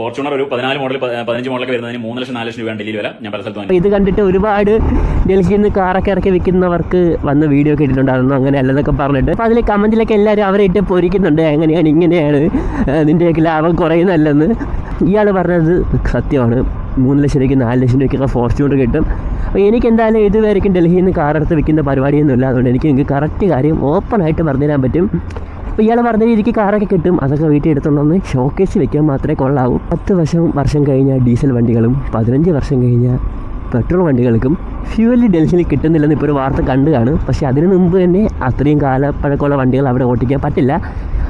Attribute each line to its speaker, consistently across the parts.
Speaker 1: Fortuner ഒരു 14 model 15 മോഡലൊക്കെ വരുന്നതിന് 3 ലക്ഷം 4 ലക്ഷം രൂപയാണ് ഡൽഹിയിൽ വില. ഞാൻ പല സ്ഥലത്ത്
Speaker 2: ഇത് കണ്ടിട്ട് ഒരുപാട് ഡൽഹിയിൽ നിന്ന് കാറൊക്കെ ഇറക്കി വിൽക്കുന്നവർക്ക് വന്ന് വീഡിയോ ഒക്കെ ഇട്ടിട്ടുണ്ടായിരുന്നു, അങ്ങനെ അല്ലെന്നൊക്കെ പറഞ്ഞിട്ട്. അപ്പോൾ അതിൽ കമൻറ്റിലൊക്കെ എല്ലാവരും അവരെ ഇട്ട് പൊരിക്കുന്നുണ്ട്, എങ്ങനെയാണ് ഇങ്ങനെയാണ് നിൻ്റെയൊക്കെ ലാഭം കുറയുന്നല്ലെന്ന്. ഇയാൾ പറഞ്ഞത് സത്യമാണ്. 3 ലക്ഷം രൂപയ്ക്ക് 4 ലക്ഷം രൂപയ്ക്കൊക്കെ ഫോർച്യൂണർ കിട്ടും. അപ്പോൾ എനിക്ക് എന്തായാലും ഇതുവരെയ്ക്കും ഡൽഹിയിൽ നിന്ന് കാറെടുത്ത് വിൽക്കുന്ന പരിപാടിയൊന്നുമില്ല. അതുകൊണ്ട് നിങ്ങൾക്ക് കറക്റ്റ് കാര്യം ഓപ്പണായിട്ട് പറഞ്ഞു തരാൻ പറ്റും. അപ്പോൾ ഇയാൾ പറഞ്ഞ രീതിക്ക് കാറൊക്കെ കിട്ടും, അതൊക്കെ വീട്ടിൽ എടുത്തുകൊണ്ടൊന്ന് ഷോക്കേസ് വെക്കാൻ മാത്രമേ കൊള്ളാവൂ. 10 വർഷം കഴിഞ്ഞാൽ ഡീസൽ വണ്ടികളും 15 വർഷം കഴിഞ്ഞാൽ പെട്രോൾ വണ്ടികൾക്കും ഫ്യൂവൽ ഡൽഹിയിൽ കിട്ടുന്നില്ലെന്ന് ഇപ്പോൾ ഒരു വാർത്ത കണ്ടു കാണും. പക്ഷേ അതിന് മുമ്പ് തന്നെ അത്രയും കാലപ്പഴക്കമുള്ള വണ്ടികൾ അവിടെ ഓട്ടിക്കാൻ പറ്റില്ല.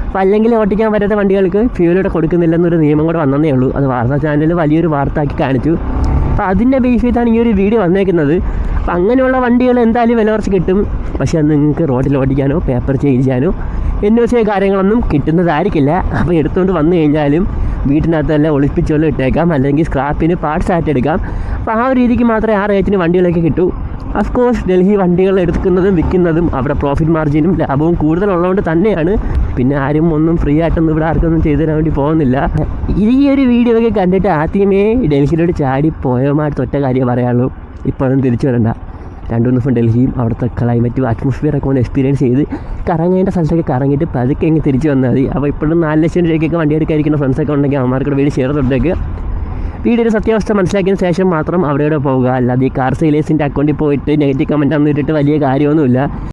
Speaker 2: അപ്പോൾ അല്ലെങ്കിൽ ഓട്ടിക്കാൻ പറ്റാത്ത വണ്ടികൾക്ക് ഫ്യൂവലൂടെ കൊടുക്കുന്നില്ലെന്നൊരു നിയമം കൂടെ വന്നതേ ഉള്ളൂ. അത് വാർത്താ ചാനലിൽ വലിയൊരു വാർത്തയാക്കി കാണിച്ചു. അപ്പോൾ അതിൻ്റെ ബേസ് ചെയ്താണ് ഈ ഒരു വീഡിയോ വന്നേക്കുന്നത്. അപ്പോൾ അങ്ങനെയുള്ള വണ്ടികൾ എന്തായാലും വില കുറച്ച് കിട്ടും. പക്ഷേ അത് നിങ്ങൾക്ക് റോഡിൽ ഓടിക്കാനോ പേപ്പർ ചേഞ്ച് ചെയ്യാനോ NOC കാര്യങ്ങളൊന്നും കിട്ടുന്നതായിരിക്കില്ല. അപ്പോൾ എടുത്തുകൊണ്ട് വന്നു കഴിഞ്ഞാലും വീട്ടിനകത്തെല്ലാം ഒളിപ്പിച്ചോളം ഇട്ടേക്കാം, അല്ലെങ്കിൽ സ്ക്രാപ്പിന് പാർട്സ് ആയിട്ട് എടുക്കാം. അപ്പോൾ ആ ഒരു രീതിക്ക് മാത്രമേ ആ റേറ്റിന് വണ്ടികളൊക്കെ കിട്ടൂ. അഫ്കോഴ്സ് ഡൽഹി വണ്ടികൾ എടുക്കുന്നതും വിൽക്കുന്നതും അവിടെ പ്രോഫിറ്റ് മാർജിനും ലാഭവും കൂടുതലുള്ളതുകൊണ്ട് തന്നെയാണ്. പിന്നെ ആരും ഒന്നും ഫ്രീ ആയിട്ടൊന്നും ഇവിടെ ആർക്കൊന്നും ചെയ്തു തരാൻ വേണ്ടി പോകുന്നില്ല. ഈ ഒരു വീഡിയോ ഒക്കെ കണ്ടിട്ട് ആദ്യമേ ഡൽഹിയിലോട്ട് ചാടി പോയമായിട്ട് ഒറ്റ കാര്യം പറയാനുള്ളൂ, ഇപ്പോഴും തിരിച്ചു വരണ്ട. 2-3 ദിവസം ഡൽഹിയും അവിടുത്തെ ക്ലൈമറ്റും അറ്റ്മോസ്ഫിയറൊക്കെ ഒന്ന് എക്സ്പീരിയൻസ് ചെയ്ത് കറങ്ങേണ്ട സ്ഥലത്തൊക്കെ കറങ്ങിയിട്ട് പതുക്കെ ഇങ്ങ് തിരിച്ചു വന്നാൽ മതി. അപ്പോൾ ഇപ്പോഴും 4 ലക്ഷം രൂപയ്ക്കൊക്കെ വണ്ടി എടുക്കാതിരിക്കുന്ന ഫ്രണ്ട്സൊക്കെ ഉണ്ടെങ്കിൽ അവന്മാർക്കൂടെ വീട് ഷെയർ തൊട്ടേക്ക്. വീടിൻ്റെ സത്യാവസ്ഥ മനസ്സിലാക്കിയതിന് ശേഷം മാത്രം അവിടെയോടെ പോവുക. അല്ലാതെ ഈ കാർ സെയിലേഴ്സിൻ്റെ അക്കൗണ്ടിൽ പോയിട്ട് നെഗറ്റീവ് കമൻറ്റ് ഒന്നും ഇട്ടിട്ട് വലിയ കാര്യമൊന്നുമില്ല.